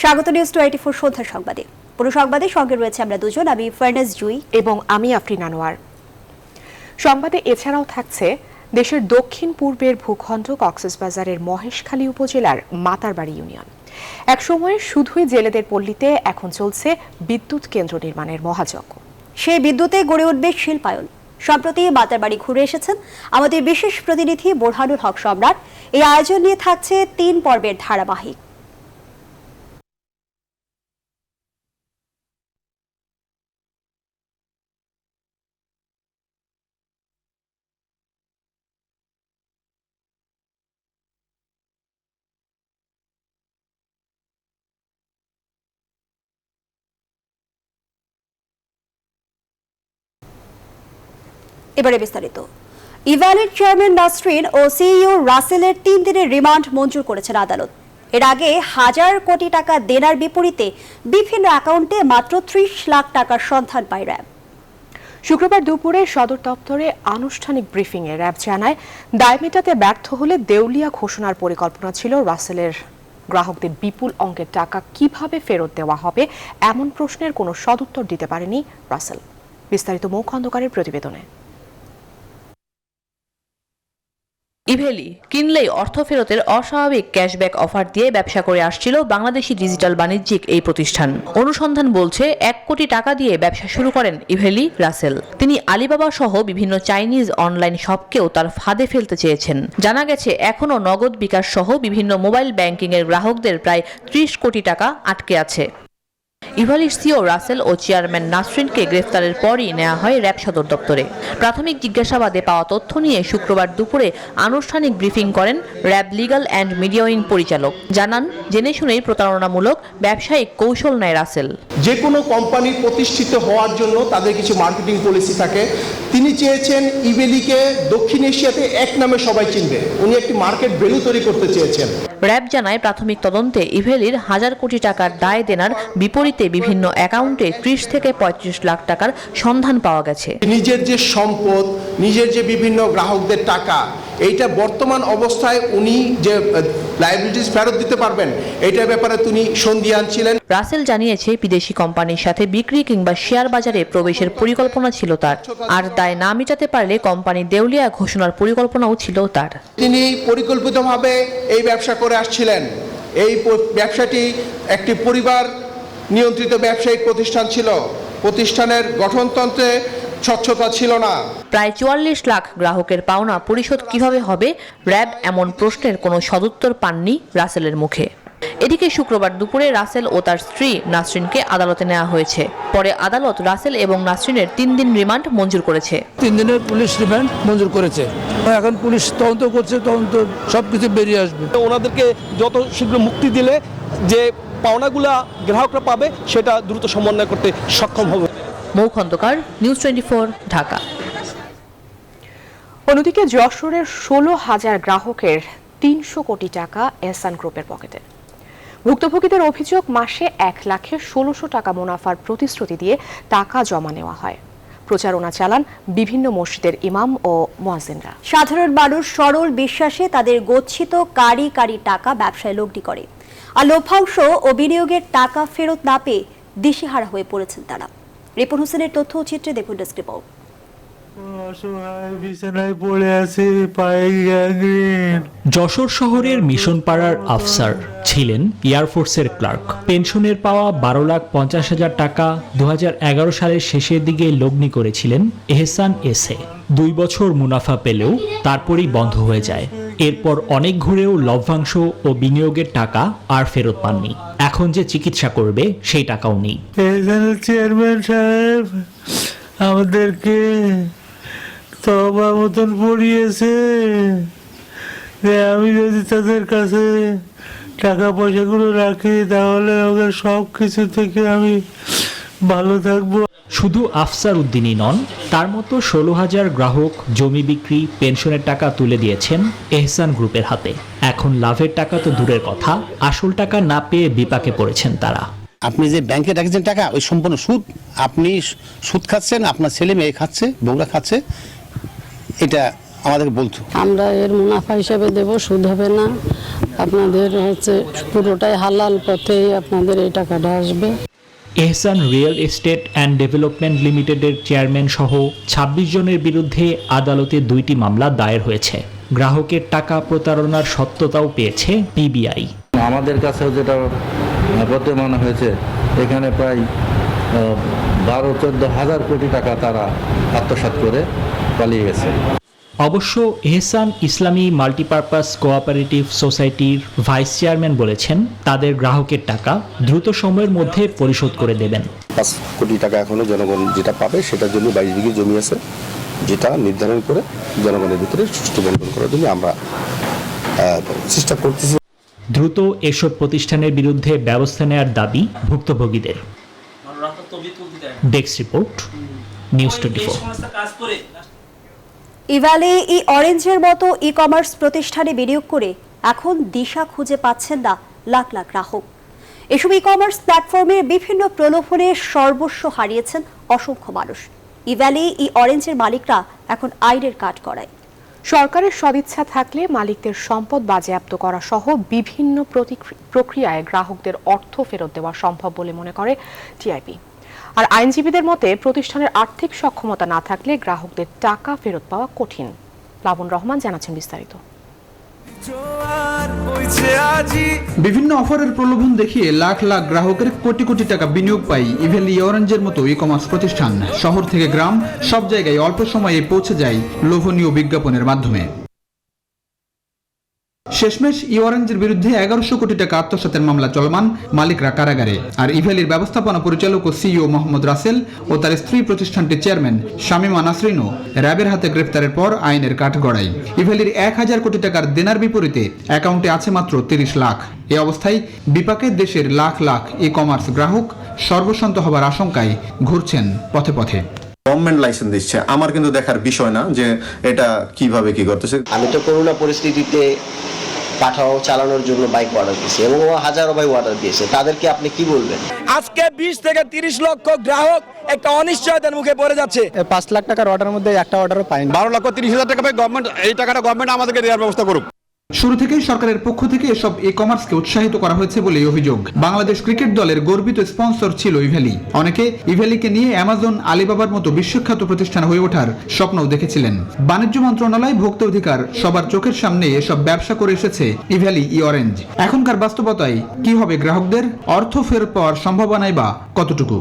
স্বাগত নিউজ 24 সন্ধ্যার সংবাদে। পুরো সংবাদের সঙ্গে রয়েছে আমরা দুজন, আমি ফারনাজ জুই এবং আমি আফরিন আনোয়ার। সংবাদে এছাড়াও থাকছে দেশের দক্ষিণ পূর্বের ভূখণ্ড কক্সবাজারের মহেশখালী উপজেলার মাতারবাড়ি ইউনিয়ন। এক সময় শুধুই জেলেদের পল্লীতে এখন চলছে বিদ্যুৎ কেন্দ্র নির্মাণের মহাযজ্ঞ। সেই বিদ্যুতে গড়ে উঠবে শিল্পায়ন। সম্প্রতি মাতারবাড়ি ঘুরে এসেছেন আমাদের বিশেষ প্রতিনিধি বোরহানুল হক সম্রাট। এই আয়োজন নিয়ে থাকছে 3 পর্বের ধারাবাহিক। এবারে বিস্তারিত। ইভ্যালির চেয়ারম্যান নাসরিন ও সিইও রাসেলের 3 দিনের রিমান্ড মঞ্জুর করেছেন আদালত। এর আগে 1000 কোটি টাকা দেনার বিপরীতে বিভিন্ন অ্যাকাউন্টে মাত্র 30 লাখ টাকার সন্ধান পায় র্যাব। শুক্রবার দুপুরে সদর দপ্তরে আনুষ্ঠানিক ব্রিফিংয়ে র্যাব জানায়, দায় মেটাতে ব্যর্থ হলে দেউলিয়া ঘোষণার পরিকল্পনা ছিল রাসেলের। গ্রাহকদের বিপুল অঙ্কের টাকা কিভাবে ফেরত দেওয়া হবে এমন প্রশ্নের কোনো সদুত্তর দিতে পারেনি রাসেল। বিস্তারিত মৌ খন্দকারের প্রতিবেদনে। ইভেলি কিনলেই অর্থ ফেরতের অস্বাভাবিক ক্যাশব্যাক অফার দিয়ে ব্যবসা করে আসছিল বাংলাদেশি ডিজিটাল বাণিজ্যিক এই প্রতিষ্ঠান। অনুসন্ধান বলছে 1 কোটি টাকা দিয়ে ব্যবসা শুরু করেন ইভেলি রাসেল। তিনি আলিবাবা সহ বিভিন্ন চাইনিজ অনলাইন শপকেও তার ফাঁদে ফেলতে চেয়েছেন। জানা গেছে এখনও নগদ বিকাশ সহ বিভিন্ন মোবাইল ব্যাংকিং এর গ্রাহকদের প্রায় 30 কোটি টাকা আটকে আছে। ইভ্যালির সিও রাসেল ও চেয়ারম্যান নাসরিনকে গ্রেফতারের পরই নেওয়া হয় র্যাব সদর দপ্তরে। প্রাথমিক জিজ্ঞাসাবাদে পাওয়া তথ্য নিয়ে শুক্রবার দুপুরে আনুষ্ঠানিক ব্রিফিং করেন RAB legal and media wing পরিচালক। জানান, জেনে শুনেই প্রতারণামূলক ব্যবসায়িক কৌশল নেয় রাসেল। যে কোনো কোম্পানি প্রতিষ্ঠিত হওয়ার জন্য তাদের কিছু মার্কেটিং পলিসি থাকে। তিনি চেয়েছেন ইভেলিকে দক্ষিণ এশিয়াতে এক নামে সবাই চিনবে। উনি একটি মার্কেট ভ্যালু তৈরি করতে চেয়েছেন। র্যাব জানায়, প্রাথমিক তদন্তে ইভেলির 1000 কোটি টাকার দায় দেনার বিপরীতে বিভিন্ন অ্যাকাউন্টে 30 থেকে 35 লাখ টাকার সন্ধান পাওয়া গেছে। নিজের যে সম্পদ, নিজের যে বিভিন্ন গ্রাহকদের টাকা, এইটা বর্তমান অবস্থায় উনি যে লায়াবিলিটিস ফেরত দিতে পারবেন, এইটার ব্যাপারে তিনি সন্দিহান ছিলেন। রাসেল জানিয়েছে, বিদেশি কোম্পানির সাথে বিক্রি কিংবা শেয়ার বাজারে প্রবেশের পরিকল্পনা ছিল তার। আর দায় না মেটাতে পারলে কোম্পানি দেউলিয়া ঘোষণার পরিকল্পনাও ছিল তার। তিনি পরিকল্পিতভাবে এই ব্যবসা করে আসছিলেন। এই ব্যবসাটি একটি পরিবার নিয়ন্ত্রিত ব্যবসায়িক প্রতিষ্ঠান ছিল। প্রতিষ্ঠানের গঠনতন্ত্রে স্বচ্ছতা ছিল না। প্রায় 44 লাখ গ্রাহকের পাওনা পরিশোধ কিভাবে হবে, র্যাব এমন প্রশ্নের কোনো সদুত্তর পাননি রাসেলের মুখে। এদিকে শুক্রবার দুপুরে রাসেল ও তার স্ত্রী নাসরিনকে আদালতে নেওয়া হয়েছে। পরে আদালত রাসেল এবং নাসরিনের 3 দিন রিমান্ড মঞ্জুর করেছে। 3 দিনের পুলিশ রিমান্ড মঞ্জুর করেছে। এখন পুলিশ তদন্ত করছে, তদন্ত সবকিছু বেরিয়ে আসবে। ওনাদেরকে যত শীঘ্র মুক্তি দিলে যে পাওনাগুলা গ্রাহকরা পাবে সেটা দ্রুত সমন্বয় করতে সক্ষম হবে। মৌ খন্দকার, নিউজ 24, ঢাকা। অন্যদিকে যশোরের 16,000 গ্রাহকের 300 কোটি টাকা এহসান গ্রুপের পকেটে। ভুক্তভোগীদের অভিযোগ, মাসে 1,16,000 টাকা মুনাফার প্রতিশ্রুতি দিয়ে টাকা জমা নেওয়া হয়। প্রচারণা চালান বিভিন্ন মসজিদের ইমাম ও মুয়াজ্জিনরা। সাধারণ মানুষ সরল বিশ্বাসে তাদের গচ্ছিত কারি টাকা ব্যবসায় লগ্নি করে। আর লভ্যাংশ ও বিনিয়োগের টাকা ফেরত না পেয়ে দিশেহারা হয়ে পড়েছেন তারা। রিপন হোসেনের তথ্য ও চিত্রে দেখুন ডেস্ক রিপোর্ট। যশোর শহরের মিশন পাড়ার আফসার ছিলেন এয়ারফোর্সের ক্লার্ক। পেনশনের পাওয়া 12,50,000 টাকা 2011 সালের শেষের দিকে লগ্নি করেছিলেন এহসান এসে। 2 বছর মুনাফা পেলেও তারপরই বন্ধ হয়ে যায়। এরপর অনেক ঘুরেও লভ্যাংশ ও বিনিয়োগের টাকা আর ফেরত পাননি। এখন যে চিকিৎসা করবে সেই টাকাও নেই। চেয়ারম্যান সাহেব আমাদেরকে তবা মতন পড়িয়েছে যে আমি যদি তাদের কাছে টাকা পয়সাগুলো রাখি তাহলে ওদের সব কিছু থেকে আমি ভালো থাকবো। শুধু আফসার উদ্দিনই নন, তার মতো 16,000 গ্রাহক জমি বিক্রি, পেনশনের টাকা তুলে দিয়েছেন এহসান গ্রুপের হাতে। এখন লাভের টাকা তো দূরের কথা, আসল টাকা না পেয়ে বিপাকে পড়েছেন তারা। আপনি যে ব্যাংকে রাখছেন টাকা, ওই সম্পূর্ণ সুদ। আপনি সুদ খাচ্ছেন, আপনার ছেলে মেয়ে খাচ্ছে, বউরা খাচ্ছে। এটা আমাদেরকে বলতো। আমরা এর মুনাফা হিসেবে দেব, সুদ হবে না, আপনাদের পুরোটাই হালাল পথেই আপনাদের এই টাকাটা আসবে। এহসান রিয়েল এস্টেট অ্যান্ড ডেভেলপমেন্ট লিমিটেডের চেয়ারম্যান সহ ২৬ জনের বিরুদ্ধে আদালতে ২টি মামলা দায়ের হয়েছে। গ্রাহকের টাকা প্রতারণার সত্যতাও পেয়েছে পিবিআই। আমাদের কাছেও যেটা বর্তমান হয়েছে, এখানে প্রায় ১২-১৪ হাজার কোটি টাকা তারা আত্মসাৎ করে পালিয়ে গেছে। অবশ্য এহসান ইসলামী মাল্টিপারপাস কোঅপারেটিভ সোসাইটির ভাইস চেয়ারম্যান বলেছেন তাদের গ্রাহকের টাকা দ্রুত সময়ের মধ্যে পরিশোধ করে দেবেন। ৫ কোটি টাকা এখনো জনগণ যেটা পাবে সেটার জন্য ২২ বিঘে জমি আছে, যেটা নির্ধারণ করে জনগণের ভিতরে সুষ্ঠু বন্টন করার জন্য আমরা চেষ্টা করতেছি। দ্রুত এসব প্রতিষ্ঠানের বিরুদ্ধে ব্যবস্থা নেওয়ার দাবি ভুক্তভোগীদের। Desk report, news 24। ইভ্যালি ই অরেঞ্জের মতো ই কমার্স প্রতিষ্ঠানে বিনিয়োগ করে এখন দিশা খুঁজে পাচ্ছেন না লাখ লাখ গ্রাহক। এসব ই কমার্স প্ল্যাটফর্মের বিভিন্ন প্রলোভনে সর্বস্ব হারিয়েছেন অসংখ্য মানুষ। ইভ্যালি ই অরেঞ্জের মালিকরা এখন আইনের কাঠগড়ায়। সরকারের সদিচ্ছা থাকলে মালিকদের সম্পদ বাজেয়াপ্ত করা সহ বিভিন্ন প্রক্রিয়ায় গ্রাহকদের অর্থ ফেরত দেওয়া সম্ভব বলে মনে করে টিআইবি। আর আইনজীবীদের মতে প্রতিষ্ঠানের আর্থিক সক্ষমতা না থাকলে গ্রাহকদের টাকা ফেরত পাওয়া কঠিন। প্লাবন রহমান জানাচ্ছেন বিস্তারিত। বিভিন্ন অফারের প্রলোভন দেখিয়ে লাখ লাখ গ্রাহকের কোটি কোটি টাকা বিনিয়োগ পায় ইভ্যালি অরেঞ্জের মতো ই কমার্স প্রতিষ্ঠান। শহর থেকে গ্রাম সব জায়গায় অল্প সময়ে পৌঁছে যায় লোভনীয় বিজ্ঞাপনের মাধ্যমে। শেষমেশ ই অরেঞ্জের বিরুদ্ধে ১১০০ কোটি টাকা আত্মসাতের মামলা চলমান, মালিকরা কারাগারে। আর ইভ্যালির ব্যবস্থাপনা পরিচালক ও সিইও মোহাম্মদ রাসেল ও তার স্ত্রী প্রতিষ্ঠানটির চেয়ারম্যান শামীমা নাসরিনও র্যাবের হাতে গ্রেফতারের পর আইনের কাঠগড়ায়। ইভ্যালির ১,০০০ কোটি টাকার দেনার বিপরীতে অ্যাকাউন্টে আছে মাত্র ৩০ লাখ। এ অবস্থায় বিপাকে দেশের লাখ লাখ ই কমার্স গ্রাহক সর্বশান্ত হবার আশঙ্কায় ঘুরছেন পথে পথে। গভর্নমেন্ট লাইসেন্স দিচ্ছে, আমার কিন্তু দেখার বিষয় না যে এটা কিভাবে কি করতেছে। আমি তো করোনা পরিস্থিতিতে পাঠাও চালানোর জন্য বাইক অর্ডার দিয়েছি এবং হাজারো বাইক অর্ডার দিয়েছে। তাদেরকে আপনি কি বলবেন? আজকে ২০ থেকে ৩০ লক্ষ গ্রাহক একটা অনিশ্চয়তার মুখে পড়ে যাচ্ছে। ৫ লাখ টাকার অর্ডারের মধ্যে একটা অর্ডারও পাইনি। ১২,৩০,০০০ টাকা পাই গভর্নমেন্ট, এই টাকাটা গভর্নমেন্ট আমাদেরকে দেওয়ার ব্যবস্থা করুক। শুরু থেকেই সরকারের পক্ষ থেকে এসব ই কমার্সকে উৎসাহিত করা হয়েছে বলে অভিযোগ। বাংলাদেশ ক্রিকেট দলের গর্বিত স্পন্সর ছিল ইভ্যালি। অনেকে ইভ্যালিকে নিয়ে অ্যামাজন, আলিবাবার মতো বিশ্বখ্যাত প্রতিষ্ঠান হয়ে ওঠার স্বপ্নও দেখেছিলেন। বাণিজ্য মন্ত্রণালয়, ভোক্তা অধিকার সবার চোখের সামনে এসব ব্যবসা করে এসেছে ইভ্যালি ই অরেঞ্জ। এখনকার বাস্তবতায় কি হবে গ্রাহকদের অর্থ ফেরত পাওয়ার সম্ভাবনাই বা কতটুকু?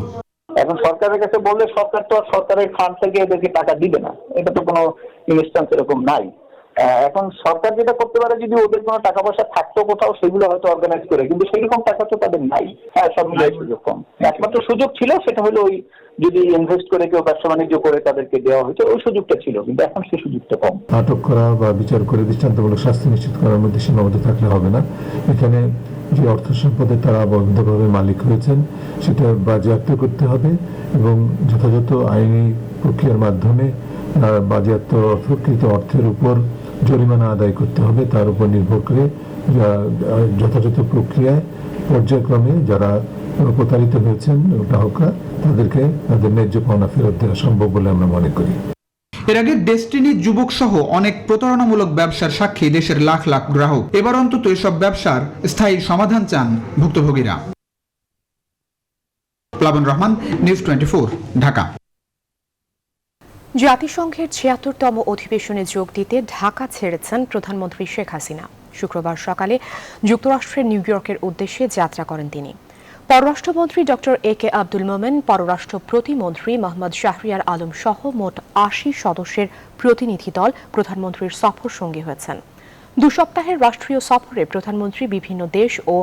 এখন সরকারের কাছে বললে সরকার তো সরকারের ফান্ড থেকে এদেরকে টাকা দিবে না, এটা তো কোনো ইনস্ট্যান্স এরকম নাই। এখন সরকার যেটা করতে পারে, যদি ওদের কোনো টাকা পয়সা থাকতো কোথাও, সেগুলো হয়তো অর্গানাইজ করে, কিন্তু সেইরকম টাকা তো তাদের নাই। হ্যাঁ, সব মিলিয়ে সুযোগ কম। একমাত্র সুযোগ ছিল সেটা হলো ওই যদি ইনভেস্ট করে কেউ ব্যবসা বাণিজ্য করে তাদেরকে দেওয়া হয়েছে, ওই সুযোগটা ছিল, কিন্তু এখন সেই সুযোগটা কম। আটক করা বা বিচার করে দৃষ্টান্তমূলক শাস্তি নিশ্চিত করার মধ্যে সীমাবদ্ধ থাকলে হবে না। এখানে যে অর্থ সম্পদের তারা অবৈধভাবে মালিক হয়েছেন সেটা বাজেয়াপ্ত করতে হবে এবং যথাযথ আইনি প্রক্রিয়ার মাধ্যমে বাজেয়াপ্ত প্রকৃত অর্থের উপর জরিমানা আদায় করতে হবে। তার উপর নির্ভর করে যথাযথ প্রক্রিয়ায় পর্যায়ক্রমে যারা প্রতারিত হয়েছেন গ্রাহকরা, তাদেরকে তাদের ন্যায্য পাওনা ফেরত দেওয়া সম্ভব বলে আমরা মনে করি। এর আগে ডেস্টিনি, যুবক সহ অনেক প্রতারণামূলক ব্যবসার সাক্ষী দেশের লাখ লাখ গ্রাহক। এবার অন্তত এসব ব্যবসার স্থায়ী সমাধান চান ভুক্তভোগীরা। প্লাবন রহমান, নিউজ 24, ঢাকা। জাতিসংঘের ৭৬তম অধিবেশনে যোগ দিতে ঢাকা ছেড়েছেন প্রধানমন্ত্রী শেখ হাসিনা। শুক্রবার সকালে যুক্তরাষ্ট্রের নিউ ইয়র্কের উদ্দেশ্যে যাত্রা করেন তিনি। পররাষ্ট্রমন্ত্রী ডক্টর একে আব্দুল মোমেন, পররাষ্ট্র প্রতিমন্ত্রী মোহাম্মদ শাহরিয়ার আলম সহ মোট ৮০ সদস্যের প্রতিনিধি দল প্রধানমন্ত্রীর সফর সঙ্গী হয়েছেন। ২ সপ্তাহের রাষ্ট্রীয় সফরে প্রধানমন্ত্রী বিভিন্ন দেশ ও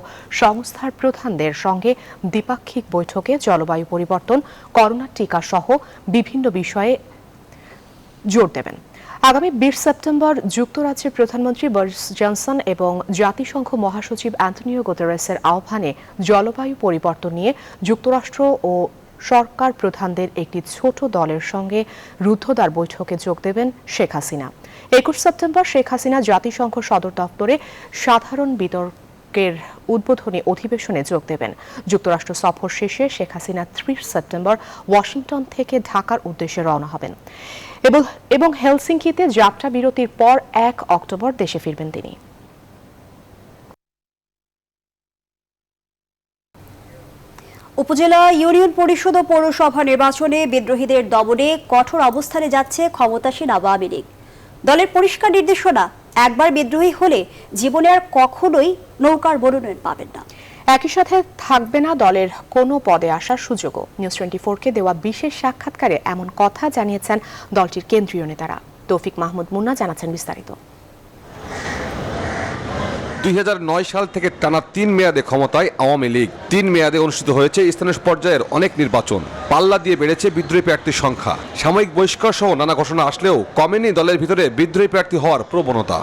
সংস্থার প্রধানদের সঙ্গে দ্বিপাক্ষিক বৈঠকে জলবায়ু পরিবর্তন, করোনা টিকা সহ বিভিন্ন বিষয়ে জোর দেবেন। আগামী ২০ সেপ্টেম্বর যুক্তরাজ্যের প্রধানমন্ত্রী বরিস জনসন এবং জাতিসংঘ মহাসচিব অ্যান্টনিও গুতেরেসের আহ্বানে জলবায়ু পরিবর্তন নিয়ে যুক্তরাষ্ট্র ও সরকার প্রধানদের একটি ছোট দলের সঙ্গে রুদ্ধদ্বার বৈঠকে যোগ দেবেন শেখ হাসিনা। ২১ সেপ্টেম্বর শেখ হাসিনা জাতিসংঘ সদর দপ্তরে সাধারণ বিতর্কের উদ্বোধনী অধিবেশনে যোগ দেবেন। যুক্তরাষ্ট্র সফর শেষে শেখ হাসিনা ৩০ সেপ্টেম্বর ওয়াশিংটন থেকে ঢাকার উদ্দেশ্যে রওনা হবেন। এবং হেলসিঙ্কিতে যাত্রা বিরতির পর 1 অক্টোবর দেশে ফিরবেন তিনি। উপজেলা ইউনিয়ন পরিষদ ও পৌরসভা নির্বাচনে বিদ্রোহীদের দমনে কঠোর অবস্থানে যাচ্ছে ক্ষমতাসীন আওয়ামী লীগ। দলের পরিষ্কার নির্দেশনা, একবার বিদ্রোহী হলে জীবনে আর কখনোই নৌকার মনোনয়ন পাবেন না। একই সাথে থাকবে না দলের কোনো পদে আসার সুযোগও। নিউজ 24কে দেওয়া বিশেষ সাক্ষাৎকারে এমন কথা জানিয়েছেন দলটির কেন্দ্রীয় নেতারা। তৌফিক মাহমুদ মুন্না জানাচ্ছেন বিস্তারিত। 2009 সাল থেকে টানা 3 মেয়াদে ক্ষমতায় আওয়ামী লীগ। 3 মেয়াদে অনুষ্ঠিত হয়েছে স্থানীয় পর্যায়ের অনেক নির্বাচন। পাল্লা দিয়ে বেড়েছে বিদ্রোহী প্রার্থীর সংখ্যা। সাময়িক বহিষ্কার সহ নানা ঘোষণা আসলেও কমেনি দলের ভিতরে বিদ্রোহী প্রার্থী হওয়ার প্রবণতা।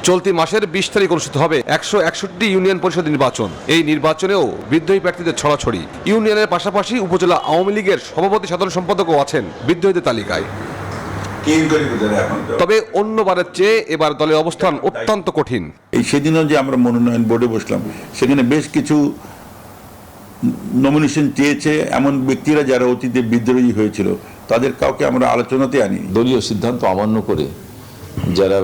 চলতি মাসের 20 তারিখ অনুষ্ঠিত হবে 161 ইউনিয়ন পরিষদ নির্বাচন। এই নির্বাচনেও বিদ্রোহী প্রার্থীদের ছড়াছড়ি। ইউনিয়নের পাশাপাশি উপজেলা আওয়ামী লীগের সভাপতি সাধারণ সম্পাদকও আছেন বিদ্রোহীদের তালিকায়। তবে অন্যবারের চেয়ে এবার দলের অবস্থান অত্যন্ত কঠিন। এই সেদিনও যে আমরা মনোনয়ন বোর্ডে বসলাম, সেখানে বেশ কিছু নমিনেশন চেয়েছে এমন ব্যক্তিরা যারা অতীতে বিদ্রোহী হয়েছিল, তাদের কাউকে আমরা আলোচনাতে আনি। দলীয় সিদ্ধান্ত অমান্য করে যারা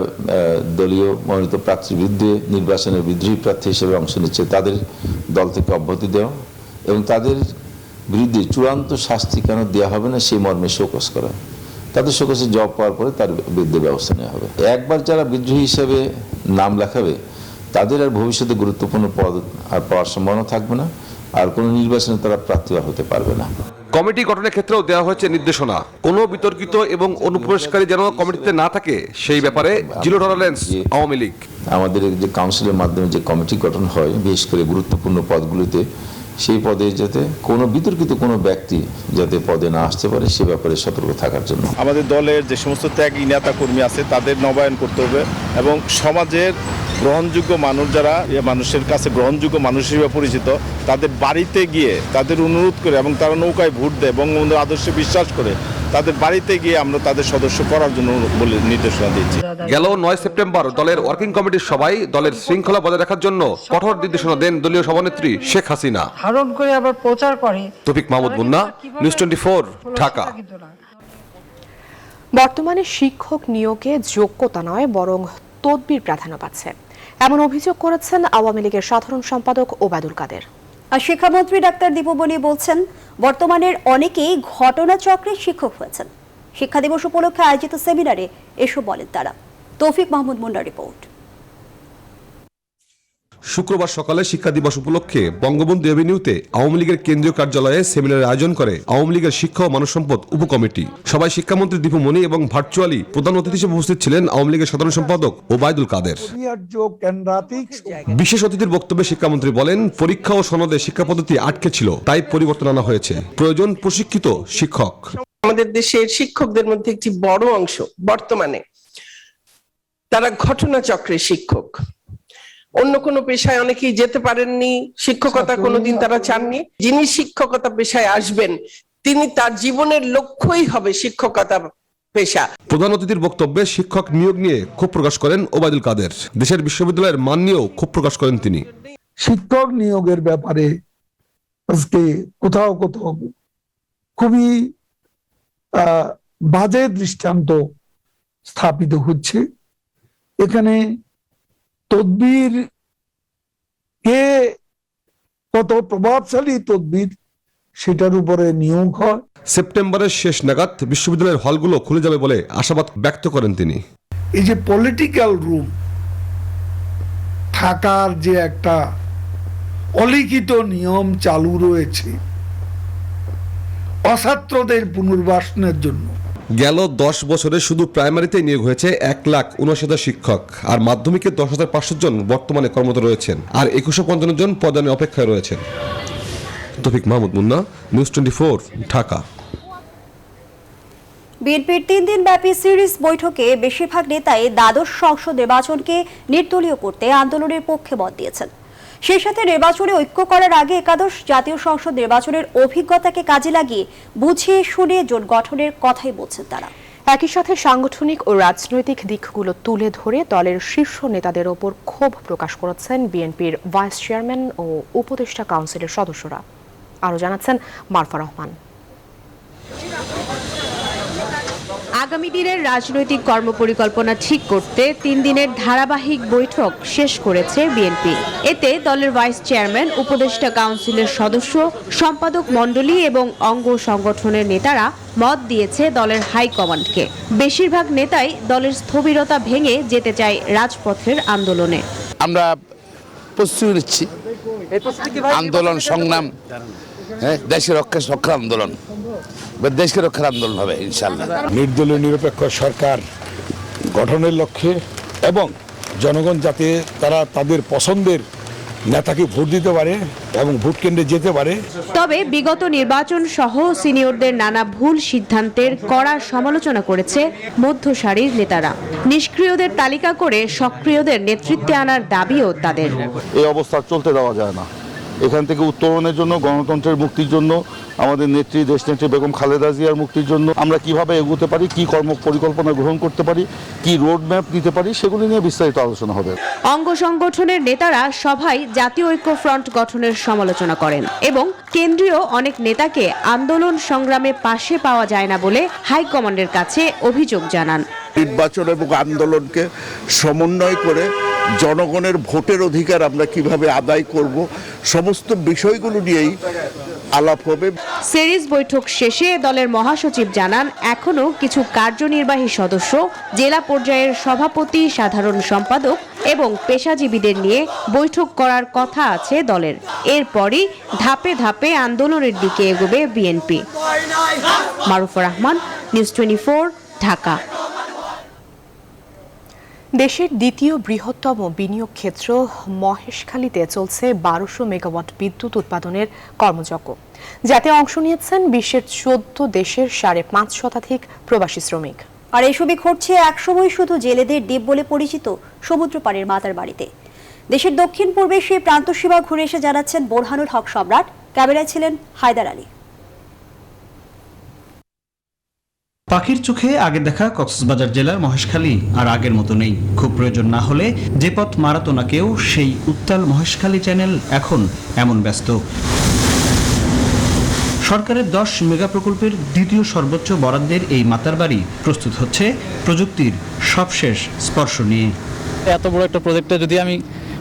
দলীয় মনোনীত প্রার্থীর বিরুদ্ধে নির্বাচনের বিদ্রোহী প্রার্থী হিসেবে অংশ নিচ্ছে তাদের দল থেকে অব্যাহতি দেওয়া এবং তাদের বিরুদ্ধে চূড়ান্ত শাস্তি কেন দেওয়া হবে না সেই মর্মে শোকজ করা। তাদের শোকজে জব পাওয়ার পরে তার বিরুদ্ধে ব্যবস্থা নেওয়া হবে। একবার যারা বিদ্রোহী হিসেবে নাম লেখাবে তাদের আর ভবিষ্যতে গুরুত্বপূর্ণ পদ আর পাওয়ার সম্ভাবনা থাকবে না, আর কোনো নির্বাচনে তারা প্রার্থী হতে পারবে না। কমিটি গঠনের ক্ষেত্রেও দেওয়া হয়েছে নির্দেশনা, কোনো বিতর্কিত এবং অনুপ্রবেশকারী যেন কমিটিতে না থাকে সেই ব্যাপারে জিরো টলারেন্স আওয়ামী লীগ। আমাদের যে কাউন্সিলের মাধ্যমে যে কমিটি গঠন হয় বিশেষ করে গুরুত্বপূর্ণ পদগুলিতে, সেই পদে যাতে কোনো বিতর্কিত কোনো ব্যক্তি যাতে পদে না আসতে পারে সে ব্যাপারে সতর্ক থাকার জন্য আমাদের দলের যে সমস্ত ত্যাগী নেতা কর্মী আছে তাদের নবায়ন করতে হবে এবং সমাজের গ্রহণযোগ্য মানুষ যারা মানুষের কাছে গ্রহণযোগ্য মানুষ হিসেবে পরিচিত তাদের বাড়িতে গিয়ে তাদের অনুরোধ করে এবং তারা নৌকায় ভোট দেয় বঙ্গবন্ধুর আদর্শে বিশ্বাস করে তাদের বাড়িতে গিয়ে আমরা তাদের সদস্য করার জন্য বলে নির্দেশনা দিচ্ছি। গেল 9 সেপ্টেম্বর দলের ওয়ার্কিং কমিটির সভায় দলের শৃঙ্খলা বজায় রাখার জন্য কঠোর নির্দেশনা দেন দলীয় সভানেত্রী শেখ হাসিনা। ধারণ করে আবার প্রচার করে। তৌফিক মাহমুদ মুন্না, নিউজ 24, ঢাকা। বর্তমানে শিক্ষক নিয়োগে যোগ্যতা নয় বরং তদবির প্রাধান্য পাচ্ছে, এমন অভিযোগ করেছেন আওয়ামী লীগের সাধারণ সম্পাদক ওবায়দুল কাদের। আর শিক্ষামন্ত্রী ডাক্তার দীপমণি বলছেন, বর্তমানের অনেকেই ঘটনাচক্রে শিক্ষক হয়েছেন। শিক্ষা দিবস উপলক্ষে আয়োজিত সেমিনারে এসব বলেন তারা। তৌফিক মাহমুদ মুন্নার রিপোর্ট। শুক্রবার সকালে শিক্ষা দিবস উপলক্ষে বঙ্গবন্ধু এভিনিউতে আওয়ামী লীগের কেন্দ্রীয় কার্যালয়ে সেমিনারের আয়োজন করে আওয়ামী লীগের শিক্ষা ও মানব সম্পদ উপকমিটি। সবাই শিক্ষামন্ত্রী দীপমণি এবং ভার্চুয়ালি প্রধান অতিথি হিসেবে উপস্থিত ছিলেন আওয়ামী লীগের সাধারণ সম্পাদক ওবায়দুল কাদের। বিশেষ অতিথির বক্তব্যে শিক্ষামন্ত্রী বলেন, পরীক্ষা ও সনদে শিক্ষা পদ্ধতি আটকে ছিল, তাই পরিবর্তন আনা হয়েছে। প্রয়োজন প্রশিক্ষিত শিক্ষক। আমাদের দেশের শিক্ষকদের মধ্যে একটি বড় অংশ বর্তমানে তারা ঘটনাচক্রের শিক্ষক। অন্য কোনো পেশায় অনেকেই যেতে পারেননি, শিক্ষকতা কোনোদিন তারা চাননি। যিনি শিক্ষকতা পেশায় আসবেন তিনি তার জীবনের লক্ষ্যই হবে শিক্ষকতা পেশা। প্রধান অতিথির বক্তব্যে শিক্ষক নিয়োগ নিয়ে ক্ষোভ প্রকাশ করেন ওবায়দুল কাদের। দেশের বিশ্ববিদ্যালয়ের মান নিয়েও ক্ষোভ প্রকাশ করেন তিনি। শিক্ষক নিয়োগের ব্যাপারে আজকে কোথাও কোথাও খুবই বাজে দৃষ্টান্ত স্থাপিত হচ্ছে। এখানে তদবির কে কত প্রভাবশালী তদবির সেটার উপরে নিয়োগ হয়। সেপ্টেম্বরের শেষ নাগাদ বিশ্ববিদ্যালয়ের হলগুলো খুলে যাবে বলে আশাবাদ ব্যক্ত করেন তিনি। এই যে পলিটিক্যাল রুম থাকার যে একটা অলিখিত নিয়ম চালু রয়েছে অছাত্রদের পুনর্বাসনের জন্য, গেল 10 বছরে শুধু প্রাইমারিতে নিয়োগ হয়েছে 1,79,000 শিক্ষক, আর মাধ্যমিকে 10,500 জন বর্তমানে কর্মরত রয়েছেন, আর 2155 জন পদায়নের অপেক্ষায় রয়েছেন। তৌফিক মাহমুদ মুন্না, নিউজ 24, ঢাকা। বিএনপির 3 দিন ব্যাপী সিরিজ বৈঠকে বেশিরভাগ নেতাই দ্বাদশ সংসদ নির্বাচনকে নির্দলীয় করতে আন্দোলনের পক্ষে মত দিয়েছেন। সেই সাথে নির্বাচনে ঐক্য করার আগে একাদশ জাতীয় সংসদ নির্বাচনের অভিজ্ঞতাকে কাজে লাগিয়ে বুঝিয়ে শুনে জোট গঠনের কথাই বলছেন তারা। একই সাথে সাংগঠনিক ও রাজনৈতিক দিকগুলো তুলে ধরে দলের শীর্ষ নেতাদের ওপর ক্ষোভ প্রকাশ করেছেন বিএনপির ভাইস চেয়ারম্যান ও উপদেষ্টা কাউন্সিলের সদস্যরা। আরও জানাচ্ছেন মারফা রহমান। আগামী দিনের রাজনৈতিক কর্মপরিকল্পনা ঠিক করতে 3 দিনের ধারাবাহিক বৈঠক শেষ করেছে বিএনপি। এতে দলের ভাইস চেয়ারম্যান, উপদেষ্টা কাউন্সিলের সদস্য, সম্পাদক মণ্ডলী এবং অঙ্গ সংগঠনের নেতারা মত দিয়েছে দলের হাইকমান্ডকে। বেশিরভাগ নেতাই দলের স্থবিরতা ভেঙে যেতে চায় রাজপথের আন্দোলনে। আমরা প্রস্তুতি নিচ্ছি, আন্দোলন সংগ্রাম, দেশের রক্ষা আন্দোলন, দেশকে রক্ষার আন্দোলন হবে ইনশাআল্লাহ। নির্দলীয় নিরপেক্ষ সরকার গঠনের লক্ষ্যে এবং জনগণ যাতে তারা তাদের পছন্দের নেতাকে ভোট দিতে পারে এবং ভোট কেন্দ্রে যেতে পারে। তবে বিগত নির্বাচন সহ সিনিয়রদের নানা ভুল সিদ্ধান্তের কড়া সমালোচনা করেছে মধ্যসারির নেতারা। নিষ্ক্রিয়দের তালিকা করে সক্রিয়দের নেতৃত্বে আনার দাবিও তাদের। এই অবস্থা চলতে দেওয়া যায় না। এখান থেকে উত্তরণের জন্য, গণতন্ত্রের মুক্তির জন্য, আমাদের নেত্রী দেশনেত্রী বেগম খালেদা জিয়ার মুক্তির জন্য আমরা কিভাবে এগোতে পারি, কি কর্ম পরিকল্পনা গ্রহণ করতে পারি, কি রোড ম্যাপ দিতে পারি, সেগুলি নিয়ে বিস্তারিত আলোচনা হবে। অঙ্গ সংগঠনের নেতারা সভায় জাতীয় ঐক্য ফ্রন্ট গঠনের সমালোচনা করেন এবং কেন্দ্রীয় অনেক নেতাকে আন্দোলন সংগ্রামে পাশে পাওয়া যায় না বলে হাইকমান্ডের কাছে অভিযোগ জানান। নির্বাচন এবং আন্দোলনকে সমন্বয় করে জনগণের ভোটের অধিকার আমরা কিভাবে আদায় করব, সমস্ত বিষয়গুলো নিয়েই আলাপ হবে। সিরিজ বৈঠক শেষে দলের মহাসচিব জানান, এখনো কিছু কার্যনির্বাহী সদস্য, জেলা পর্যায়ের সভাপতি, সাধারণ সম্পাদক এবং পেশাজীবীদের নিয়ে বৈঠক করার কথা আছে দলের। এরপরই ধাপে ধাপে আন্দোলনের দিকে এগোবে বিএনপি। মারুফা রহমান, নিউজ 24, ঢাকা। দেশের দ্বিতীয় বৃহত্তম বিনিয়োগ ক্ষেত্র মহেশখালীতে চলছে 1200 মেগাওয়াট বিদ্যুৎ উৎপাদনের কর্মযজ্ঞ, যাতে অংশ নিয়েছেন বিশ্বের 14 দেশের 5.5 শতাধিক প্রবাসী শ্রমিক। আর এসবই ঘটছে একসময় শুধু জেলেদের দ্বীপ বলে পরিচিত সমুদ্র পাড়ের মাতার বাড়িতে। দেশের দক্ষিণ পূর্বে সেই প্রান্ত সীমা ঘুরে এসে জানাচ্ছেন বোরহানুল হক সম্রাট। ক্যামেরায় ছিলেন হায়দার আলী। পাখির চোখে আগে দেখা কক্সবাজার জেলার মহেশখালী আর আগের মতো নেই। খুব প্রয়োজন না হলে যে পথ মারাতো না কেউ, সেই উত্তাল মহেশখালী চ্যানেল এখন এমন ব্যস্ত। সরকারের 10 মেগা প্রকল্পের দ্বিতীয় সর্বোচ্চ বরাদ্দের এই মাতার বাড়ি প্রস্তুত হচ্ছে প্রযুক্তির সবশেষ স্পর্শ নিয়ে। এত বড় একটা প্রজেক্টে যদি আমি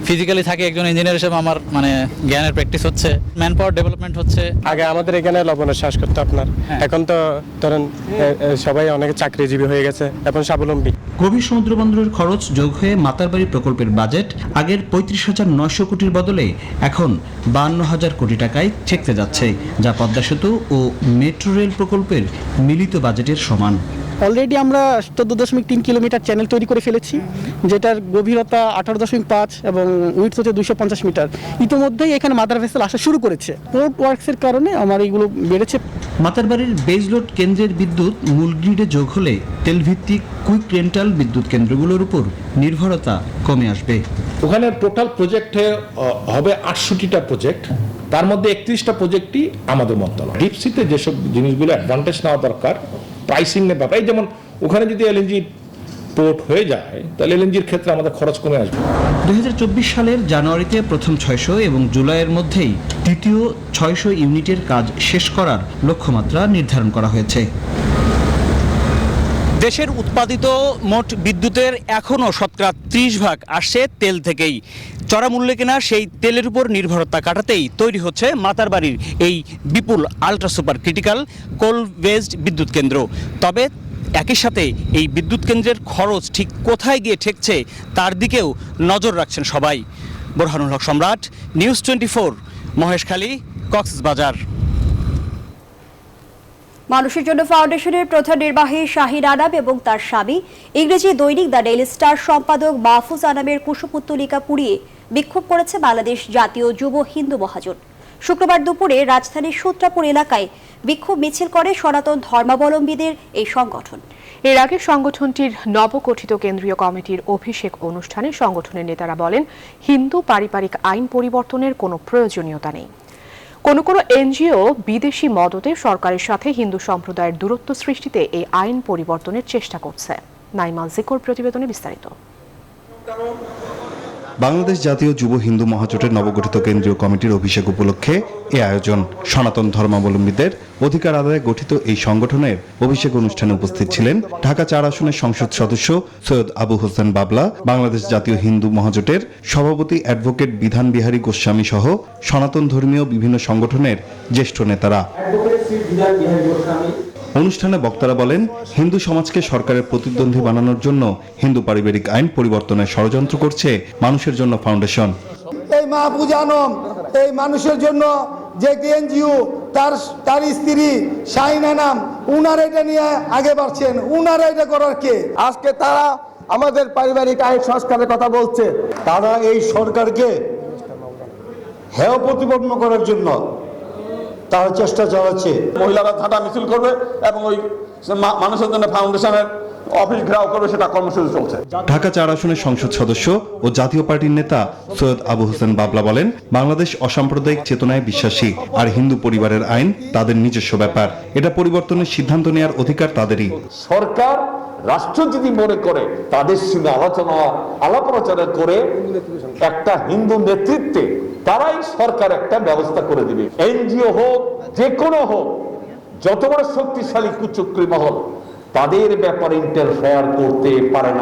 ফিজিক্যালি থাকি, একজন ইঞ্জিনিয়ার হিসেবে আমার জ্ঞানের প্র্যাকটিস হচ্ছে, ম্যান পাওয়ার ডেভেলপমেন্ট হচ্ছে। আগে আমাদের এখানে লবণের শ্বাস করতে আপনার, এখন তো ধরেন সবাই অনেক চাকরিজীবী হয়ে গেছে, এখন স্বাবলম্বী। গভীর সমুদ্র বন্দরের খরচ যোগ হয়ে মাতারবাড়ি প্রকল্পের বাজেট আগের 35,900 কোটির বদলে এখন 52,000 কোটি টাকায় ঠেকতে যাচ্ছে, যা পদ্মা সেতু ও মেট্রো রেল প্রকল্পের মিলিত বাজেটের সমান। অলরেডি আমরা 14.3 কিলোমিটার চ্যানেল তৈরি করে ফেলেছি, যেটার গভীরতা 18.5 এবং উইডথ হচ্ছে 250 মিটার। ইতিমধ্যেই এখানে মাদার ভেসেল আসা শুরু করেছে। পোর্ট ওয়ার্কসের কারণে আমার এইগুলো বেড়েছে। মাতারবাড়ির বেজলোড কেন্দ্রের বিদ্যুৎ মূল গ্রিডে যোগ হলে তেলভিত্তিক কুইক রেন্টাল বিদ্যুৎ কেন্দ্রগুলোর উপর নির্ভরতা কমে আসবে। ওখানে টোটাল প্রজেক্টে হবে 800টা প্রজেক্ট, তার মধ্যে 31টা প্রজেক্টই আমাদের মন্ত্রণালয়। ডিপসিতে যেসব জিনিসগুলো অ্যাডভান্টেজ নেওয়া দরকার, প্রাইসিং এর ব্যাপার, যেমন ওখানে যদি এলএনজি পোর্ট হয়ে যায় তাহলে এলএনজির ক্ষেত্রে আমাদের খরচ কমে আসবে। 2024 সালের জানুয়ারিতে প্রথম 600 এবং জুলাইয়ের মধ্যেই দ্বিতীয় 600 ইউনিটের কাজ শেষ করার লক্ষ্যমাত্রা নির্ধারণ করা হয়েছে। দেশের উৎপাদিত মোট বিদ্যুতের এখনও শতকরা 30% আসছে তেল থেকেই। চড়া মূল্যে কেনা সেই তেলের উপর নির্ভরতা কাটাতেই তৈরি হচ্ছে মাতারবাড়ির এই বিপুল আল্ট্রা সুপার ক্রিটিক্যাল কোল বেসড বিদ্যুৎ কেন্দ্র। তবে একই সাথে এই বিদ্যুৎ কেন্দ্রের খরচ ঠিক কোথায় গিয়ে ঠেকছে তার দিকেও নজর রাখছেন সবাই। বোরহানুল হক সম্রাট, নিউজ 24, মহেশখালী, কক্সবাজার। মানুষের জন্য ফাউন্ডেশনের প্রধান নির্বাহী শাহিন আনাম এবং তার স্বামী ইংরেজি দৈনিক দ্য ডেইলি স্টার সম্পাদক মাহফুজ আনামের কুশপুত্তলিকা পুড়িয়ে বিক্ষোভ করেছে বাংলাদেশ জাতীয় যুব হিন্দু মহাজোট। শুক্রবার দুপুরে রাজধানীর সূত্রাপুর এলাকায় বিক্ষোভ মিছিল করে সনাতন ধর্মাবলম্বীদের এই সংগঠন। এর আগে সংগঠনটির নবগঠিত কেন্দ্রীয় কমিটির অভিষেক অনুষ্ঠানে সংগঠনের নেতারা বলেন, হিন্দু পারিবারিক আইন পরিবর্তনের কোনো প্রয়োজনীয়তা নেই। কোনো কোনো এনজিও বিদেশি মদতে সরকারের সাথে হিন্দু সম্প্রদায়ের দূরত্ব সৃষ্টিতে এই আইন পরিবর্তনের চেষ্টা করছে। নাইমা জিকোর প্রতিবেদনে বিস্তারিত। বাংলাদেশ জাতীয় যুব হিন্দু মহাজোটের নবগঠিত কেন্দ্রীয় কমিটির অভিষেক উপলক্ষে এ আয়োজন। সনাতন ধর্মাবলম্বীদের অধিকার আদায়ে গঠিত এই সংগঠনের অভিষেক অনুষ্ঠানে উপস্থিত ছিলেন ঢাকা ৪ আসনের সংসদ সদস্য সৈয়দ আবু হোসেন বাবলা, বাংলাদেশ জাতীয় হিন্দু মহাজোটের সভাপতি অ্যাডভোকেট বিধান বিহারী গোস্বামী সহ সনাতন ধর্মীয় বিভিন্ন সংগঠনের জ্যেষ্ঠ নেতারা। অনুষ্ঠানে বক্তারা বলেন, হিন্দু সমাজকে সরকারের প্রতিদ্বন্দ্বী বানানোর জন্য হিন্দু পারিবারিক আইন পরিবর্তনের ষড়যন্ত্র করছে মানুষের জন্য ফাউন্ডেশন। এই মাহফুজানম এই মানুষের জন্য যে এনজিও তার স্ত্রী শাহিনা নাম, উনারা এটা নিয়ে আগে বাড়ছেন, উনারা এটা করার কে? আজকে তারা আমাদের পারিবারিক আইন সংস্কারের কথা বলছে। তারা এই সরকারকে হেয় প্রতিপন্ন করার জন্য তারা চেষ্টা চালাচ্ছে। মহিলারা ঝাঁটা মিছিল করবে এবং ওই মানুষের জন্য ফাউন্ডেশনের অফিস ঘেরাও করবে, সেটা কর্মসূচি চলছে। ঢাকা ৪ আসনের সংসদ সদস্য ও জাতীয় পার্টির নেতা সৈয়দ আবু হোসেন বাবলা বলেন, বাংলাদেশ অসাম্প্রদায়িক চেতনায় বিশ্বাসী, আর হিন্দু পরিবারের আইন তাদের নিজস্ব ব্যাপার। এটা পরিবর্তনের সিদ্ধান্ত নেওয়ার অধিকার তাদেরই। সরকার রাষ্ট্র যদি মনে করে তাদের সঙ্গে আলাপ আলোচনা করে একটা হিন্দু নেতৃত্বে তারাই সরকার একটা ব্যবস্থা করে দিবে। এনজিও হোক, যে কোনো হোক, যত বড় শক্তিশালী কুচক্রী মহল তাদের ব্যাপারে ইন্টারফেয়ার করতে পারে না।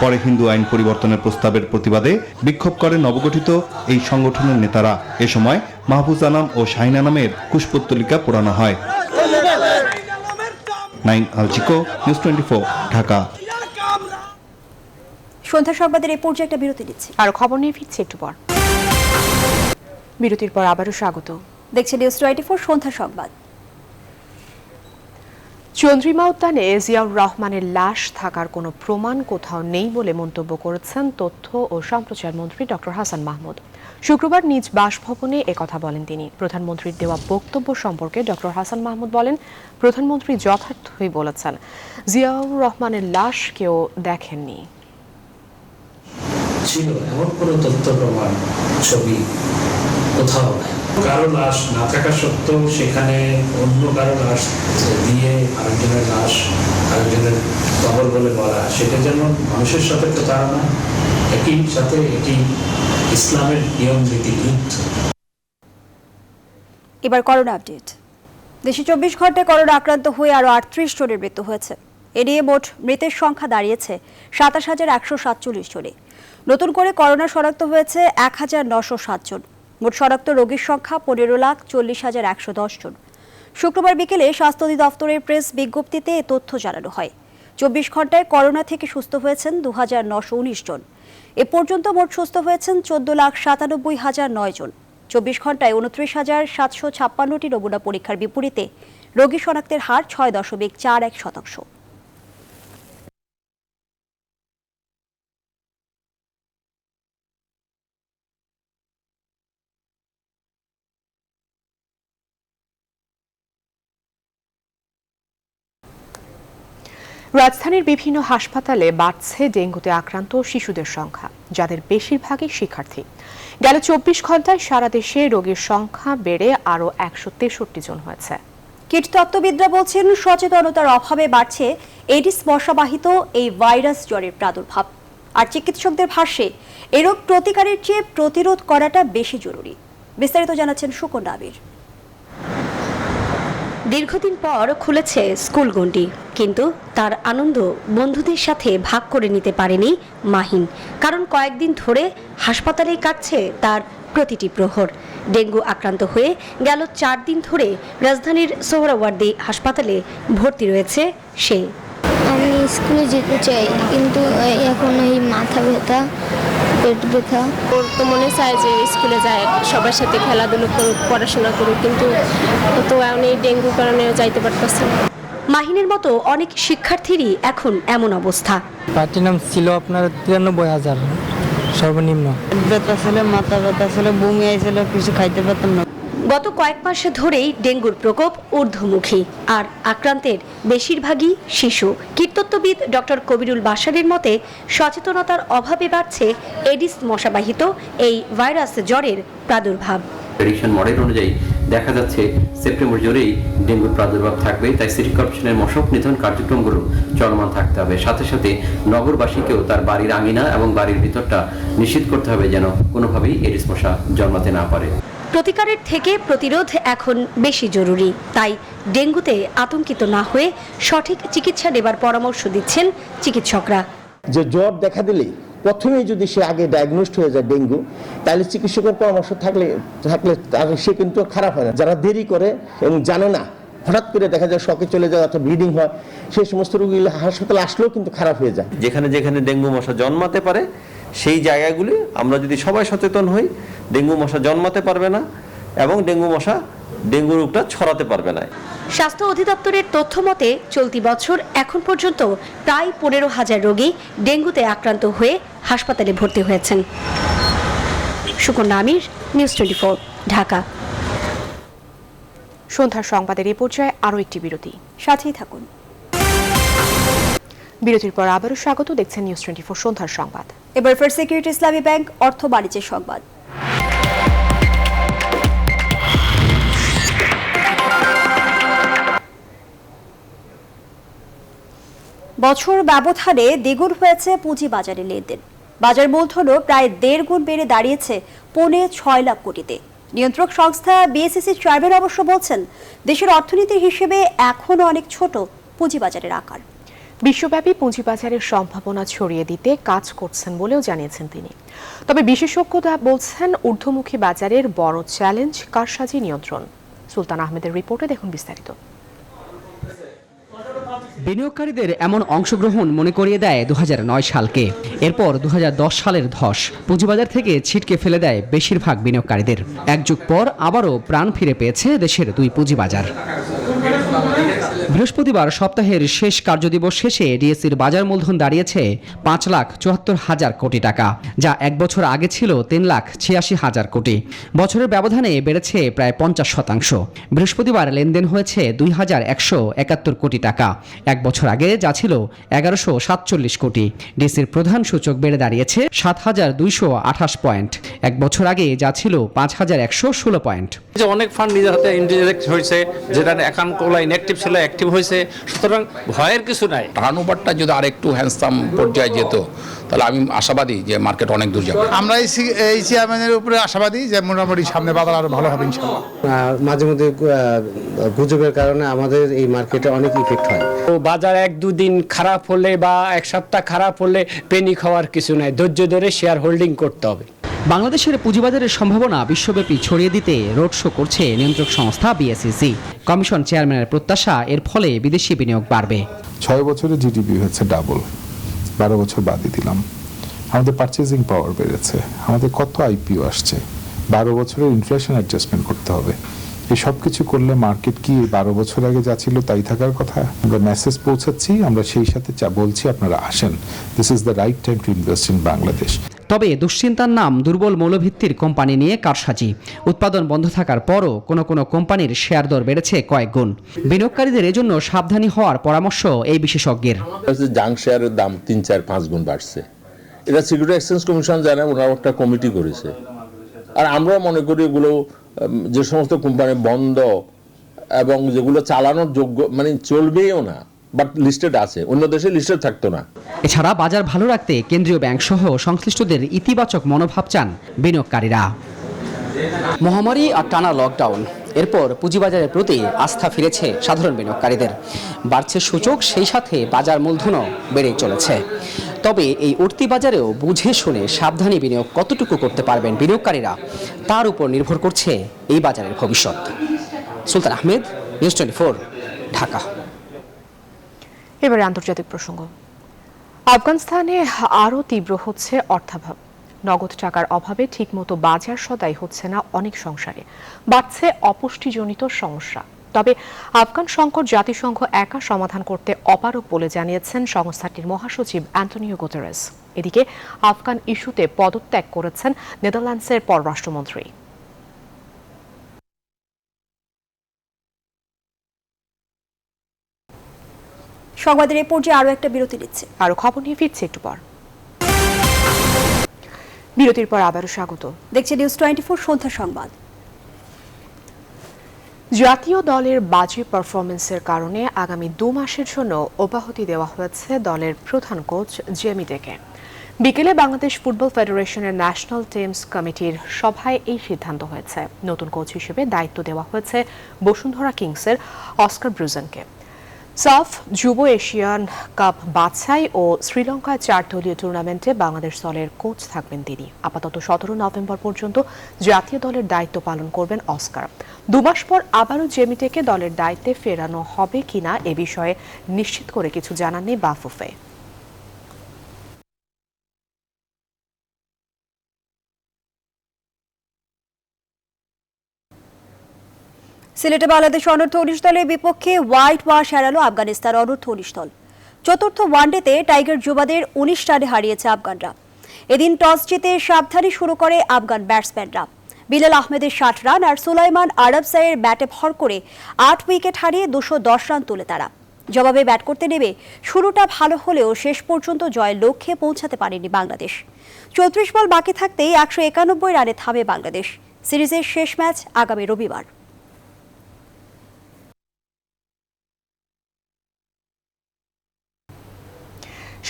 পরে হিন্দু আইন পরিবর্তনের প্রস্তাবের প্রতিবাদে বিক্ষোভ করে নবগঠিত এই সংগঠনের নেতারা। এ সময় মাহফুজ আনাম ও শাহিনা নামের কুশপুত্তলিকা পোড়ানো হয়। নাইম আলচিকো, নিউজ 24, ঢাকা। সন্ধ্যা সংবাদের এই পর্যায়ে একটা বিরতি দিচ্ছি, আর খবর নিয়ে ফিরছি একটু পর। বিরতির পর আবারও স্বাগত। দেখছেন নিউজ 24 সন্ধ্যা সংবাদ। চন্দ্রিমা উদ্যানে জিয়াউর রহমানের লাশ থাকার কোনো প্রমাণ কোথাও নেই বলে মন্তব্য করেছেন তথ্য ও সম্প্রচার মন্ত্রী ডক্টর হাসান মাহমুদ। শুক্রবার নিজ বাসভবনে একথা বলেন তিনি। প্রধানমন্ত্রীর দেওয়া বক্তব্য সম্পর্কে ডক্টর হাসান মাহমুদ বলেন, প্রধানমন্ত্রী যথার্থই বলেছেন, জিয়াউর রহমানের লাশ কেউ দেখেননি। ছিল এমন কোনো তথ্য প্রমাণ ছবি কোথাও নাই। কারো লাশ না থাকা সত্ত্বেও সেখানে অন্য কারো লাশ দিয়ে আরেকজনের লাশ আরেকজনের কবর বলে বলা, সেটা যেন মানুষের সাথে প্রতারণা, একই সাথে এটি ইসলামের নিয়ম নীতি বিরুদ্ধ। এবার করোনা আপডেট। দেশে 24 ঘন্টায় করোনা আক্রান্ত হয়ে আরও 38 জনের মৃত্যু হয়েছে। এ নিয়ে মোট মৃতের সংখ্যা দাঁড়িয়েছে 27,147 জনে। নতুন করে করোনা শনাক্ত হয়েছে 1,907 জন। মোট শনাক্ত রোগীর সংখ্যা 15,40,110 জন। শুক্রবার বিকেলে স্বাস্থ্য অধিদপ্তরের প্রেস বিজ্ঞপ্তিতে এ তথ্য জানানো হয়। 24 ঘন্টায় করোনা থেকে সুস্থ হয়েছেন 2,919 জন। এ পর্যন্ত মোট সুস্থ হয়েছেন 14,97,009 জন। 24 ঘন্টায় 29,756টি নমুনা পরীক্ষার বিপরীতে রোগী শনাক্তের হার 6.41%। রাজধানীর বিভিন্ন হাসপাতালে বাড়ছে ডেঙ্গুতে আক্রান্ত শিশুদের সংখ্যা, যাদের বেশিরভাগই শিক্ষার্থী। গেল 24 ঘন্টায় সারা দেশে রোগীর সংখ্যা বেড়ে আরও 163 জন হয়েছে। কীটতত্ত্ববিদরা বলছেন, সচেতনতার অভাবে বাড়ছে এডিস মশাবাহিত এই ভাইরাস জ্বরের প্রাদুর্ভাব। আর চিকিৎসকদের ভাষ্যে এ রোগ প্রতিকারের চেয়ে প্রতিরোধ করাটা বেশি জরুরি। বিস্তারিত জানাচ্ছেন সুকন্যা আবির। দীর্ঘদিন পর খুলেছে স্কুল গণ্ডি, কিন্তু তার আনন্দ বন্ধুদের সাথে ভাগ করে নিতে পারেনি মাহিন। কারণ কয়েকদিন ধরে হাসপাতালেই কাটছে তার প্রতিটি প্রহর। ডেঙ্গু আক্রান্ত হয়ে গেল 4 দিন ধরে রাজধানীর সোহরাওয়ার্দী হাসপাতালে ভর্তি রয়েছে সে। আমি স্কুলে যেতে চাই, কিন্তু এখন এই মাথা ব্যথা, পেট ব্যথা। ওর তো মনে চায় যে স্কুলে যায়, সবার সাথে খেলাধুলো করুক, পড়াশোনা করুক, কিন্তু তো আমি ডেঙ্গুর কারণে যাইতে পারতেছি না। মাহিনের মতো অনেক শিক্ষার্থীরই এখন এমন অবস্থা। প্লাটিনাম ছিল আপনার 93,000 সর্বনিম্ন। ব্যথা ছিল, মাথা ব্যথা ছিল, বমি আইছিল, কিছু খাইতে পারতাম না। গত কয়েক মাস ধরেই ডেঙ্গুর প্রকোপ ঊর্ধ্বমুখী, আর আক্রান্তের বেশিরভাগই শিশু। কীটতত্ত্ববিদ ডক্টর কবিরুল বাশারের মতে, সচেতনতার অভাবে বাড়ছে এডিস মশাবাহিত এই ভাইরাস জ্বরের প্রাদুর্ভাব। প্রেডিকশন মডেল অনুযায়ী দেখা যাচ্ছে সেপ্টেম্বর জুড়েই ডেঙ্গুর প্রাদুর্ভাব থাকবে। তাই সিটি কর্পোরেশনের মশক নিধন কার্যক্রমগুলো চলমান থাকতে হবে। সাথে সাথে নগরবাসীকেও তার বাড়ির আঙিনা এবং বাড়ির ভিতরটা নিশ্চিত করতে হবে যেন কোনোভাবেই এডিস মশা জন্মাতে না পারে। প্রতিকারের থেকে প্রতিরোধ এখন বেশি জরুরি। তাই ডেঙ্গুতে আতঙ্কিত না হয়ে সঠিক চিকিৎসা নেবার পরামর্শ দিচ্ছেন চিকিৎসকরা। যে জ্বর দেখা দিলেই প্রথমেই যদি সে আগে ডায়াগনোসড হয়ে যায় ডেঙ্গু, তাহলে চিকিৎসকের পরামর্শ থাকলে সে কিন্তু খারাপ হয় না। যারা দেরি করে এবং জানে না, হঠাৎ করে দেখা যায় শকে চলে যায় অথবা ব্লিডিং হয়, সেই সমস্ত রোগীগুলো হাসপাতালে আসলেও কিন্তু খারাপ হয়ে যায়। যেখানে যেখানে ডেঙ্গু মশা জন্মাতে পারে সেই জায়গাগুলি আমরা যদি সবাই সচেতন হই, ডেঙ্গু মশা জন্মাতে পারবে না এবং ডেঙ্গু রোগটা ছড়াতে পারবে না। স্বাস্থ্য অধিদপ্তরের তথ্য মতে চলতি বছর এখন পর্যন্ত প্রায় 15,000 রোগী ডেঙ্গুতে আক্রান্ত হয়ে হাসপাতালে ভর্তি হয়েছেন। সুকন্যা আমির, নিউজ 24, ঢাকা। সন্ধ্যার সংবাদের এই পর্যায়ে আরও একটি বিরতি, সাথেই থাকুন। বিরতির পর আবারও স্বাগত, দেখছেন নিউজ 24 সন্ধ্যার সংবাদ। এবার ফার্স্ট সিকিউরিটি ইসলামী ব্যাংক অর্থ বাণিজ্যের সংবাদ। বছর ব্যবধানে দ্বিগুণ হয়েছে পুঁজিবাজারে লেনদেন। বাজার মূলধনও প্রায় 1.5 গুণ বেড়ে দাঁড়িয়েছে 6.5 লাখ কোটিতে। নিয়ন্ত্রক সংস্থা বিএসইসি চেয়ারম্যান অবশ্য বলছেন, দেশের অর্থনীতির হিসেবে এখনও অনেক ছোট পুঁজিবাজারের আকার। বিশ্বব্যাপী পুঁজিবাজারের সম্ভাবনা ছড়িয়ে দিতে কাজ করছেন বলেও জানিয়েছেন তিনি। তবে বিশেষজ্ঞরা বলছেন, ঊর্ধ্বমুখী বাজারের বড় চ্যালেঞ্জ কারসাজি নিয়ন্ত্রণ। সুলতান আহমেদের রিপোর্টে দেখুন বিস্তারিত। বিনিয়োগকারীদের এমন অংশগ্রহণ মনে করিয়ে দেয় 2009 সালকে। এরপর 2010 সালের ধস পুঁজিবাজার থেকে ছিটকে ফেলে দেয় বেশিরভাগ বিনিয়োগকারীদের। এক যুগ পর আবারও প্রাণ ফিরে পেয়েছে দেশের দুই পুঁজিবাজার। বৃহস্পতিবার সপ্তাহের শেষ কার্যদিবস শেষে ডিএসসির বাজার মূলধন দাঁড়িয়েছে 5,74,000 কোটি টাকা, যা এক বছর আগে ছিল 3,86,000 কোটি। বছরের ব্যবধানে বেড়েছে প্রায় 50%। বৃহস্পতিবার লেনদেন হয়েছে 2,171 কোটি টাকা, এক বছর আগে যা ছিল 1,147 কোটি। ডিএসসির প্রধান সূচক বেড়ে দাঁড়িয়েছে 7,228 পয়েন্ট, এক বছর আগে যা ছিল 5,116 পয়েন্ট। অনেক ফান্ড নিজের হাতে ইনজেক্ট হয়েছে, যেটা অ্যাকাউন্ট গুলো ইনঅ্যাক্টিভ ছিল অ্যাক্টিভ হয়েছে, সুতরাং ভয়ের কিছু নাই। টার্নওভারটা যদি আরেকটু হ্যান্ডসাম পর্যায়ে যেত তাহলে আমি আশাবাদী যে মার্কেট অনেক দূর যাবে। আমরা এই চেয়ারম্যানের উপরে আশাবাদী যে মোটামুটি সামনে বাজার আরো ভালো হবে ইনশাআল্লাহ। মাঝে মধ্যে গুজবের কারণে আমাদের এই মার্কেটে অনেক ইফেক্ট হয়। তো বাজার 1-2 দিন খারাপ হলে বা এক সপ্তাহ খারাপ হলে পেনিক হওয়ার কিছু নাই, ধৈর্য ধরে শেয়ার হোল্ডিং করতে হবে। বাংলাদেশের পুঁজিবাজারের সম্ভাবনা বিশ্বব্যাপী ছড়িয়ে দিতে রোড শো করছে নিয়ন্ত্রক সংস্থা বিএসইসি। কমিশন চেয়ারম্যানের প্রত্যাশা, এর ফলে বিদেশি বিনিয়োগ বাড়বে। 6 বছরে জিডিপি হচ্ছে ডাবল, 12 বছর বাদই দিলাম। আমাদের পারচেজিং পাওয়ার বেড়েছে, আমাদের কত আইপিও আসছে, 12 বছরের ইনফ্লেশন অ্যাডজাস্টমেন্ট করতে হবে। এই সব কিছু করলে মার্কেট কি 12 বছর আগে যা ছিল তাই থাকার কথা? আমরা মেসেজ পৌঁছাচ্ছি, আমরা সেই সাথে বলছি আপনারা আসেন, this is the right time to invest in Bangladesh. তবে দুশ্চিন্তার নাম দুর্বল মৌলভিত্তির কোম্পানি নিয়ে কারসাজি। উৎপাদন বন্ধ থাকার পরও কোনো কোনো কোম্পানির শেয়ার দর বেড়েছে কয়েক গুণ। বিনিয়োগকারীদের এজন্য সাবধানী হওয়ার পরামর্শ এই বিশেষজ্ঞের। জাঙ্ক শেয়ারের দাম 3-4-5 গুণ বাড়ছে, এটা সিকিউরিটি এক্সচেঞ্জ কমিশন জানে, ওনারা একটা কমিটি করেছে। আর আমরাও মনে করি এগুলো যে সমস্ত কোম্পানি বন্ধ এবং যেগুলো চালানোর যোগ্য মানে চলবেও না, বাট লিস্টেড আছে, অন্য দেশে লিস্টেড থাকতো না। এছাড়া বাজার ভালো রাখতে কেন্দ্রীয় ব্যাংক সহ সংশ্লিষ্টদের ইতিবাচক মনোভাব চান বিনিয়োগকারীরা। মহামারী আর টানা লকডাউন, এরপর পুঁজিবাজারের প্রতি আস্থা ফিরেছে সাধারণ বিনিয়োগকারীদের। বাড়ছে সূচক, সেই সাথে বাজার মূলধনও বেড়েই চলেছে। তবে এই উঠতি বাজারেও বুঝে শুনে সাবধানী বিনিয়োগ কতটুকু করতে পারবেন বিনিয়োগকারীরা, তার উপর নির্ভর করছে এই বাজারের ভবিষ্যৎ। সুলতান আহমেদ, নিউজ 24, ঢাকা। এবারে আন্তর্জাতিক প্রসঙ্গ। আফগানিস্তানে আরও তীব্র হচ্ছে অর্থাভাব। নগদ টাকার অভাবে ঠিকমতো বাজার সদাই হচ্ছে না অনেক সংসারে, বাড়ছে অপুষ্টিজনিত সমস্যা। তবে আফগান সংকট জাতিসংঘ একা সমাধান করতে অপারগ বলে জানিয়েছেন সংস্থাটির মহাসচিব অ্যান্টনিও গুতেরেস। এদিকে আফগান ইস্যুতে পদত্যাগ করেছেন নেদারল্যান্ডসের পররাষ্ট্রমন্ত্রী। সংবাদের এই পর্যায়ে আরও একটা বিরতি নিচ্ছে, আরও খবর নিয়ে ফিরছে একটু পর। বিরতির পর আবারও স্বাগত, দেখছি নিউজ 24 সন্ধ্যা সংবাদ। জাতীয় দলের বাজে পারফরমেন্সের কারণে আগামী 2 মাসের জন্য অব্যাহতি দেওয়া হয়েছে দলের প্রধান কোচ জেমি ডেকে। বিকেলে বাংলাদেশ ফুটবল ফেডারেশনের ন্যাশনাল টিমস কমিটির সভায় এই সিদ্ধান্ত হয়েছে। নতুন কোচ হিসেবে দায়িত্ব দেওয়া হয়েছে বসুন্ধরা কিংসের অস্কার ব্রুজেনকে। সাফ যুব এশিয়ান কাপ বাছাই ও শ্রীলঙ্কায় 4 দলীয় টুর্নামেন্টে বাংলাদেশ দলের কোচ থাকবেন তিনি। আপাতত 17 নভেম্বর পর্যন্ত জাতীয় দলের দায়িত্ব পালন করবেন অস্কার। 2 মাস পর আবারও জেমিটেকে দলের দায়িত্বে ফেরানো হবে কিনা এ বিষয়ে নিশ্চিত করে কিছু জানাননি বাফুফে। সিলেটে বাংলাদেশ অনূর্ধ্ব-19 দলের বিপক্ষে হোয়াইট ওয়াশ হারালো আফগানিস্তান অনূর্ধ্ব-19 দল। চতুর্থ ওয়ানডেতে টাইগার যুবাদের 19 রানে হারিয়েছে আফগানরা। এদিন টস জিতে সাবধানে শুরু করে আফগান ব্যাটসম্যানরা। বিলাল আহমেদের 60 রান আর সুলাইমান আরবসাইয়ের ব্যাটে ভর করে 8 উইকেট হারিয়ে 210 রান তোলে তারা। জবাবে ব্যাট করতে নেমে শুরুটা ভালো হলেও শেষ পর্যন্ত জয়ের লক্ষ্যে পৌঁছাতে পারেনি বাংলাদেশ। 34 বল বাকি থাকতেই 191 রানে থামে বাংলাদেশ। সিরিজের শেষ ম্যাচ আগামী রবিবার।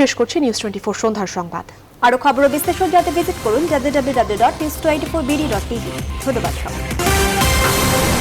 শেষ করছি নিউজ 24 সন্ধ্যার সংবাদ। আরো খবর ও বিশ্লেষণ জানতে ভিজিট করুন www.news24bd.tv। ধন্যবাদ সবাই।